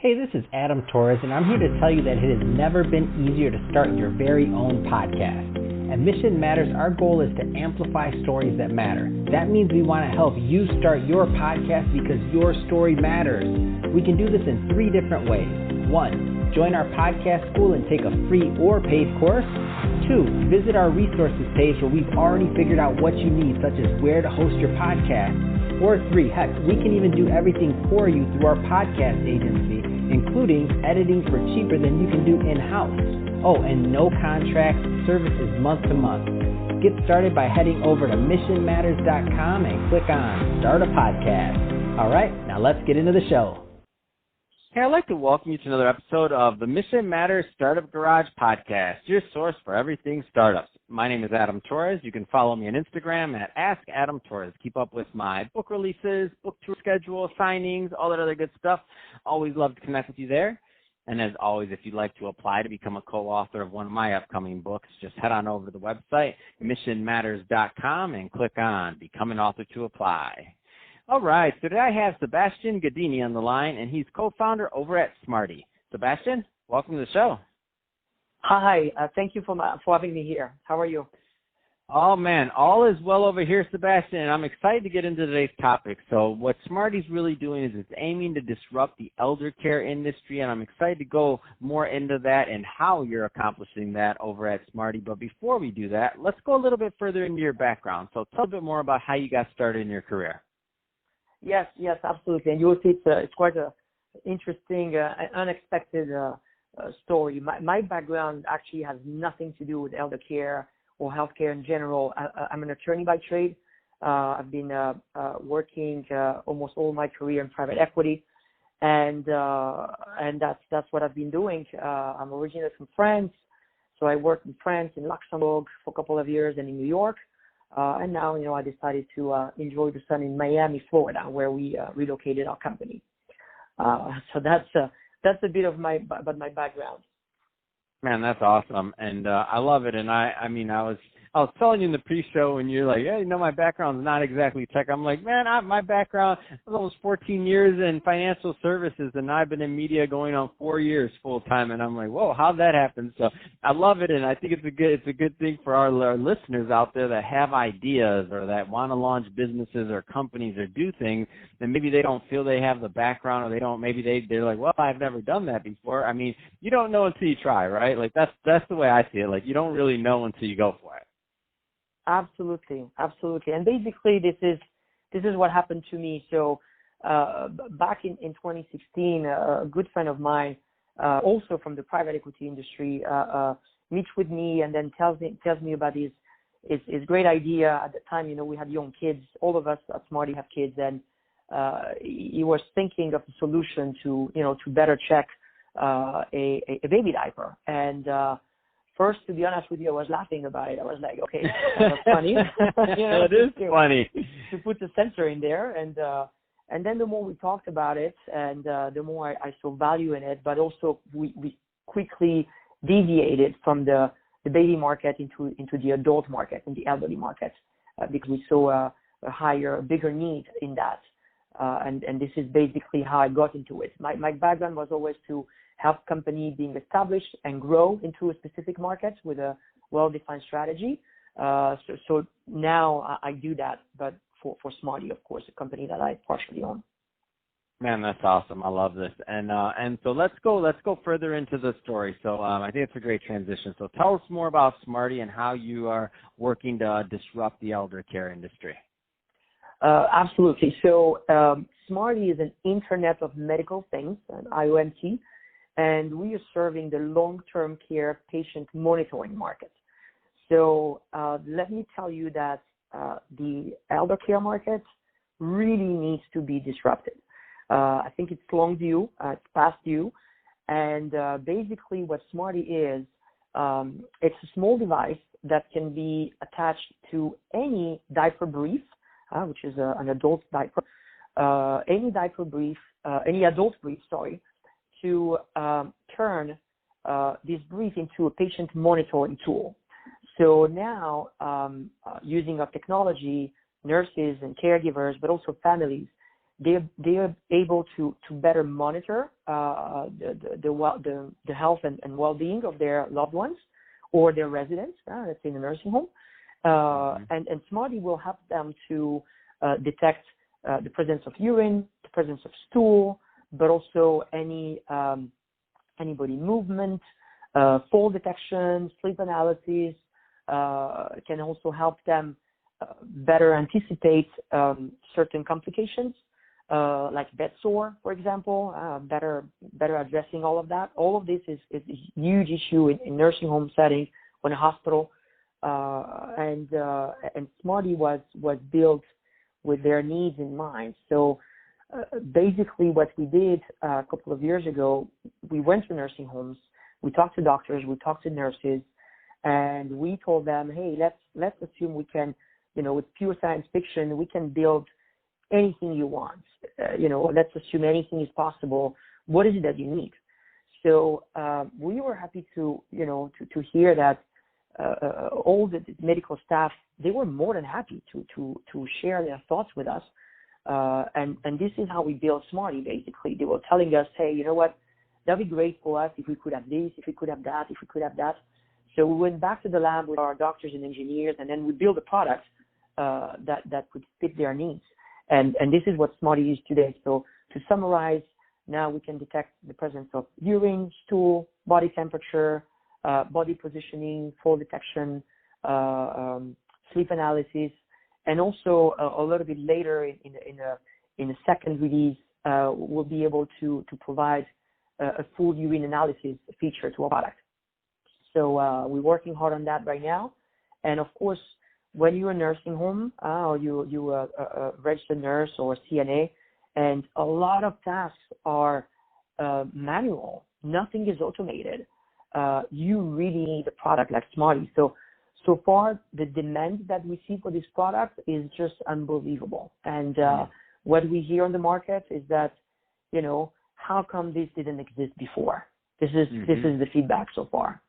Hey, this is Adam Torres, and I'm here to tell you that it has never been easier to start your very own podcast. At Mission Matters, our goal is to amplify stories that matter. That means we want to help you start your podcast because your story matters. We can do this in 3 different ways. 1, join our podcast school and take a free or paid course. 2, visit our resources page where we've already figured out what you need, such as where to host your podcast. Or 3, heck, we can even do everything for you through our podcast agency, including editing for cheaper than you can do in-house. Oh, and no contracts, services month to month. Get started by heading over to missionmatters.com and click on Start a Podcast. All right, now let's get into the show. Hey, I'd like to welcome you to another episode of the Mission Matters Startup Garage Podcast, your source for everything startups. My name is Adam Torres. You can follow me on Instagram at AskAdamTorres. Keep up with my book releases, book tour schedule, signings, all that other good stuff. Always love to connect with you there. And as always, if you'd like to apply to become a co-author of one of my upcoming books, just head on over to the website, missionmatters.com, and click on Become an Author to apply. All right, so today I have Sebastien Gaddini on the line, and he's co-founder over at Smardii. Sebastien, welcome to the show. Hi, thank you for having me here. How are you? Oh, man, all is well over here, Sebastien, and I'm excited to get into today's topic. So what Smardii's really doing is it's aiming to disrupt the elder care industry, and I'm excited to go more into that and how you're accomplishing that over at Smardii. But before we do that, let's go a little bit further into your background. So tell a bit more about how you got started in your career. Yes, absolutely. And you will see it's quite an interesting, unexpected story. My background actually has nothing to do with elder care or healthcare in general. I'm an attorney by trade. I've been working almost all my career in private equity, and that's what I've been doing. I'm originally from France, so I worked in France, in Luxembourg for a couple of years, and in New York. And now, I decided to enjoy the sun in Miami, Florida, where we relocated our company. So that's a bit of my background. Man, that's awesome, and I love it. And I was telling you in the pre-show when you're like, yeah, my background's not exactly tech. I'm like, man, my background was almost 14 years in financial services, and I've been in media going on 4 years full time. And I'm like, whoa, how'd that happen? So I love it, and I think it's a good thing for our listeners out there that have ideas or that want to launch businesses or companies or do things, and maybe they don't feel they have the background, or they're like, well, I've never done that before. I mean, you don't know until you try, right? Like that's the way I see it. Like you don't really know until you go for it. Absolutely. And basically, this is what happened to me. So back in 2016, a good friend of mine, also from the private equity industry, meets with me and then tells me about his great idea. At the time, we had young kids. All of us at Smardii have kids, and he was thinking of a solution to better check a baby diaper. And first, to be honest with you, I was laughing about it. I was like, okay, that's funny. It is funny. To put a sensor in there. And then the more we talked about it, and the more I saw value in it, but also we quickly deviated from the baby market into the adult market and the elderly market because we saw a bigger need in that. And this is basically how I got into it. My background was always to help company being established and grow into a specific market with a well-defined strategy. So now I do that, but for Smardii, of course, a company that I partially own. Man, that's awesome. I love this. And so let's go further into the story. So I think it's a great transition. So tell us more about Smardii and how you are working to disrupt the elder care industry. Absolutely. So Smardii is an Internet of Medical Things, an IoMT, and we are serving the long-term care patient monitoring market. So let me tell you that the elder care market really needs to be disrupted. I think it's long due, it's past due, and basically what Smardii is, it's a small device that can be attached to any diaper brief, which is an adult diaper, any adult brief, to turn this brief into a patient monitoring tool. So now, using our technology, nurses and caregivers, but also families, they're able to better monitor the health and well-being of their loved ones or their residents, let's say in a nursing home. And Smardii will help them to detect the presence of urine, the presence of stool, but also any body movement, fall detection, sleep analysis. Can also help them better anticipate certain complications, like bed sore, for example, better addressing all of that. All of this is a huge issue in nursing home setting or in a hospital. And Smardii was built with their needs in mind. So basically what we did a couple of years ago, we went to nursing homes, we talked to doctors, we talked to nurses, and we told them, hey, let's assume we can, with pure science fiction, we can build anything you want. Let's assume anything is possible. What is it that you need? So we were happy to hear that all the medical staff, they were more than happy to share their thoughts with us. And this is how we built Smardii, basically. They were telling us, hey, you know what, that'd be great for us if we could have this, if we could have that, if we could have that. So we went back to the lab with our doctors and engineers, and then we built a product that could fit their needs. And this is what Smardii is today. So to summarize, now we can detect the presence of urine, stool, body temperature, body positioning, fall detection, sleep analysis, and also a little bit later in a second release, we'll be able to provide a full urine analysis feature to our product. So we're working hard on that right now. And of course, when you're a nursing home or you a registered nurse or CNA, and a lot of tasks are manual, nothing is automated, you really need a product like Smardii. So far, the demand that we see for this product is just unbelievable. And what we hear on the market is that, how come this didn't exist before? This is the feedback so far.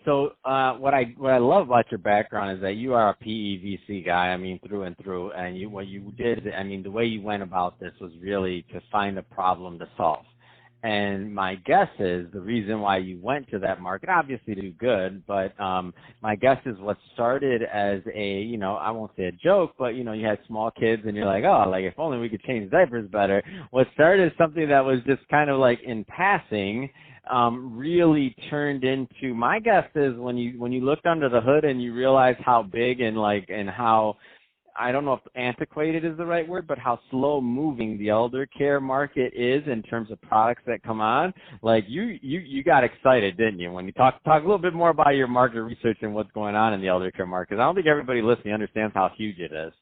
So what I love about your background is that you are a PEVC guy, through and through, and what you did, the way you went about this was really to find a problem to solve. And my guess is the reason why you went to that market, obviously to do good, but my guess is what started as a, I won't say a joke, but, you had small kids and you're like, oh, like if only we could change diapers better. What started as something that was just kind of like in passing really turned into, my guess is when you looked under the hood and you realized how big and how, I don't know if antiquated is the right word, but how slow moving the elder care market is in terms of products that come on. Like you got excited, didn't you? When you talk a little bit more about your market research and what's going on in the elder care market. I don't think everybody listening understands how huge it is.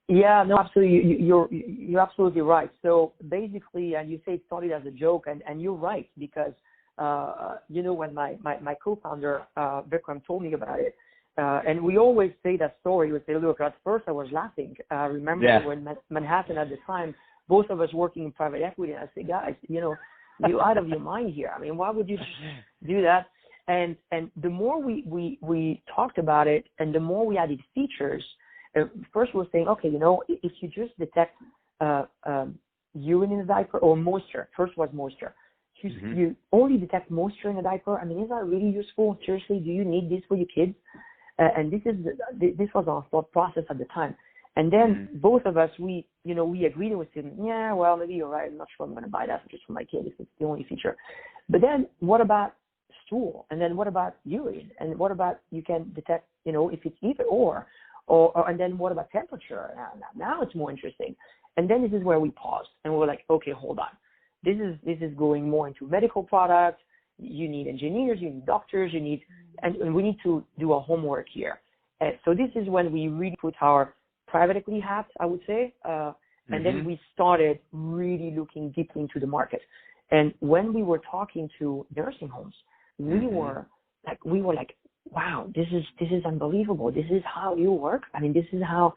Yeah, no, absolutely. You're absolutely right. So basically, and you say it started as a joke, and you're right, because, when my co-founder, Vikram, told me about it, and we always say that story. We say, look, at first I was laughing. Remember when Manhattan at the time, both of us working in private equity, and I say, guys, you're out of your mind here. Why would you do that? And the more we talked about it, and the more we added features, first we were saying, okay, if you just detect urine in a diaper or moisture, first was moisture. You only detect moisture in a diaper. Is that really useful? Seriously, do you need this for your kids? And this was our thought process at the time. And then both of us, we agreed with him. Yeah, well, maybe you're right. I'm not sure I'm going to buy that just for my kids if it's the only feature. But then what about stool? And then what about urine? And what about you can detect, if it's either or and then what about temperature? Now it's more interesting. And then this is where we paused and we were like, okay, hold on. This is going more into medical products. You need engineers, you need doctors, and we need to do our homework here. So this is when we really put our private equity hat, I would say, and then we started really looking deeply into the market. And when we were talking to nursing homes, we were like, wow, this is unbelievable. This is how you work. This is how,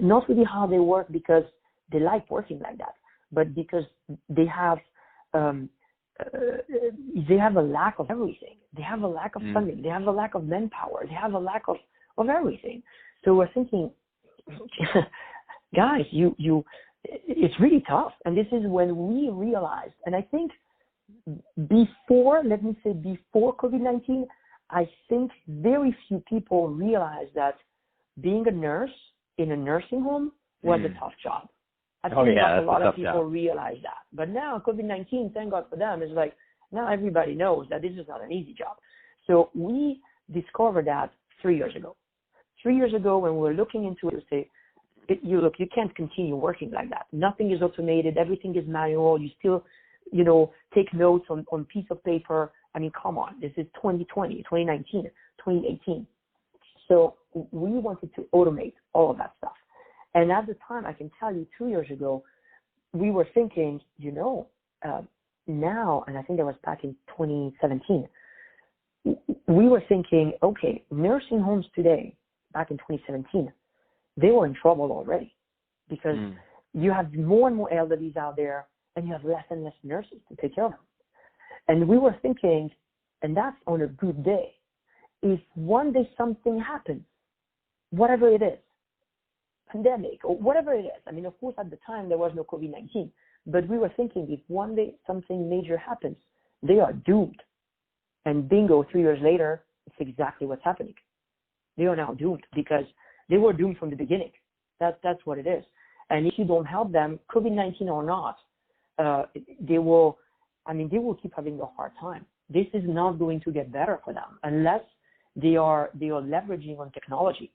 not really how they work because they like working like that, but because they have a lack of everything. They have a lack of funding. They have a lack of manpower. They have a lack of everything. So we're thinking, guys, it's really tough. And this is when we realized, and I think before COVID-19, I think very few people realized that being a nurse in a nursing home was a tough job. I think not a lot of people realize that. But now COVID-19, thank God for them, is like now everybody knows that this is not an easy job. So we discovered that 3 years ago. 3 years ago, when we were looking into it, say, you can't continue working like that. Nothing is automated. Everything is manual. You still, take notes on piece of paper. I mean, come on. This is 2020, 2019, 2018. So we wanted to automate all of that stuff. And at the time, I can tell you 2 years ago, we were thinking, now, and I think that was back in 2017, we were thinking, okay, nursing homes today, back in 2017, they were in trouble already because you have more and more elderlies out there and you have less and less nurses to take care of them. And we were thinking, and that's on a good day, if one day something happens, whatever it is, pandemic or whatever it is. I mean, of course, at the time there was no COVID-19, but we were thinking if one day something major happens, they are doomed. And bingo, 3 years later, it's exactly what's happening. They are now doomed because they were doomed from the beginning. That's what it is. And if you don't help them, COVID-19 or not, they will keep having a hard time. This is not going to get better for them unless they are leveraging on technology.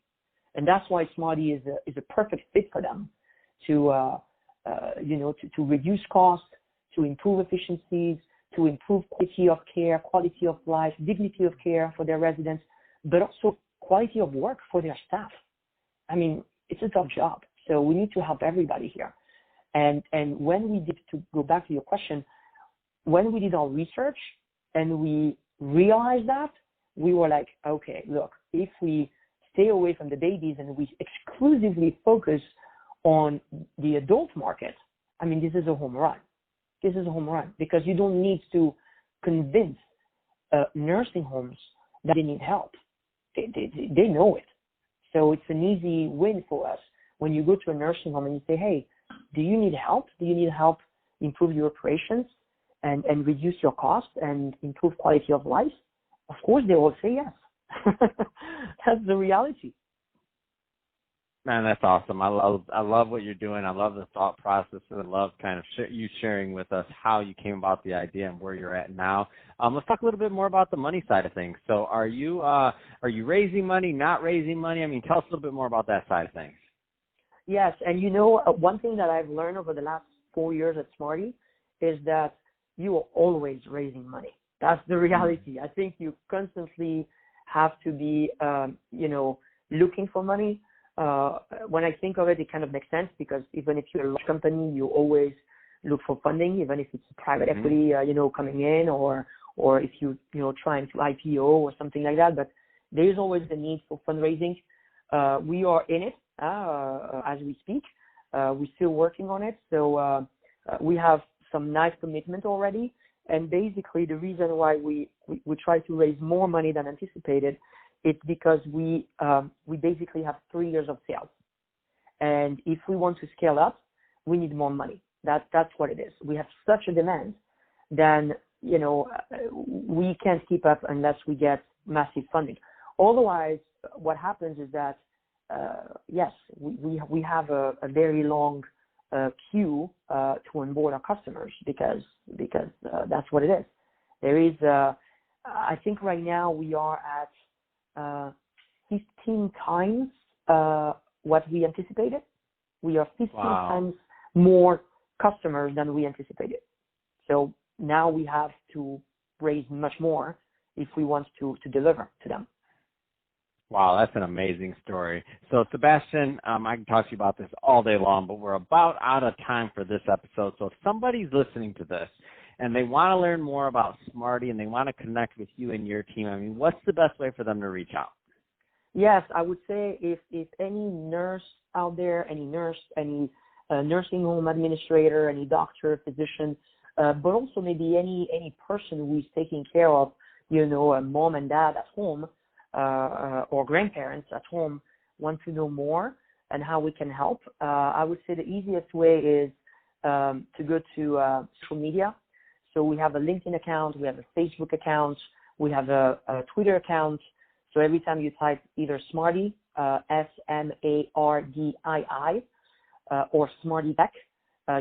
And that's why Smardii is a perfect fit for them to reduce costs, to improve efficiencies, to improve quality of care, quality of life, dignity of care for their residents, but also quality of work for their staff. I mean, it's a tough job. So we need to help everybody here. And when we did, to go back to your question, when we did our research and we realized that, we were like, okay, look, if we stay away from the babies and we exclusively focus on the adult market, I mean, this is a home run. This is a home run because you don't need to convince nursing homes that they need help. They know it. So it's an easy win for us when you go to a nursing home and you say, hey, do you need help? Do you need help improve your operations and reduce your costs and improve quality of life? Of course, they will say yes. That's the reality. Man, that's awesome. I love what you're doing. I love the thought process, and I love kind of you sharing with us how you came about the idea and where you're at now. Let's talk a little bit more about the money side of things. So, are you raising money, not raising money? I mean, tell us a little bit more about that side of things. Yes, and one thing that I've learned over the last 4 years at Smardii is that you are always raising money. That's the reality. I think you constantly have to be, looking for money. When I think of it, it kind of makes sense because even if you're a large company, you always look for funding, even if it's private equity, coming in or if you're trying to IPO or something like that. But there is always the need for fundraising. We are in it as we speak. We're still working on it. So we have some nice commitment already. And basically the reason why we try to raise more money than anticipated, it's because we basically have 3 years of sales. And if we want to scale up, we need more money. That's what it is. We have such a demand, then, we can't keep up unless we get massive funding. Otherwise, what happens is that, yes, we have a very long queue to onboard our customers because that's what it is. There is, I think right now we are at 15 times what we anticipated. We are 15 times more customers than we anticipated. So now we have to raise much more if we want to deliver to them. Wow, that's an amazing story. So, Sebastien, I can talk to you about this all day long, but we're about out of time for this episode. So if somebody's listening to this and they want to learn more about Smardii and they want to connect with you and your team, I mean, what's the best way for them to reach out? Yes, I would say if any nurse out there, any nurse, any nursing home administrator, any doctor, physician, but also maybe any person who is taking care of, a mom and dad at home, or grandparents at home want to know more, and how we can help, I would say the easiest way is to go to social media. So we have a LinkedIn account, we have a Facebook account, we have a Twitter account. So every time you type either Smardii, Smardii, or Smardii Tech,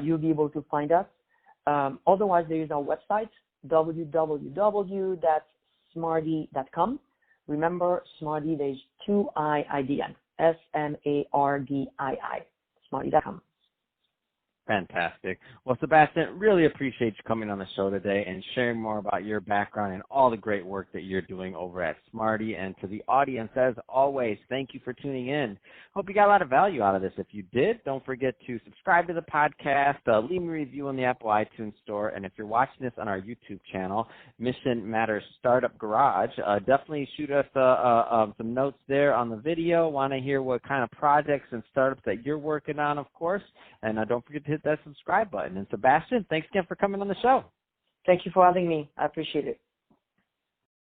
you'll be able to find us. Otherwise, there is our website, www.smardii.com. Remember, Smardii, there's two I-I-D-N, Smardii, Smardii.com. Fantastic. Well, Sebastien, really appreciate you coming on the show today and sharing more about your background and all the great work that you're doing over at Smardii. And to the audience, as always, thank you for tuning in. Hope you got a lot of value out of this. If you did, don't forget to subscribe to the podcast, leave me a review on the Apple iTunes Store, and if you're watching this on our YouTube channel, Mission Matters Startup Garage, definitely shoot us some notes there on the video. Want to hear what kind of projects and startups that you're working on, of course, and don't forget to hit that subscribe button. And Sebastien, thanks again for coming on the show. Thank you for having me. I appreciate it.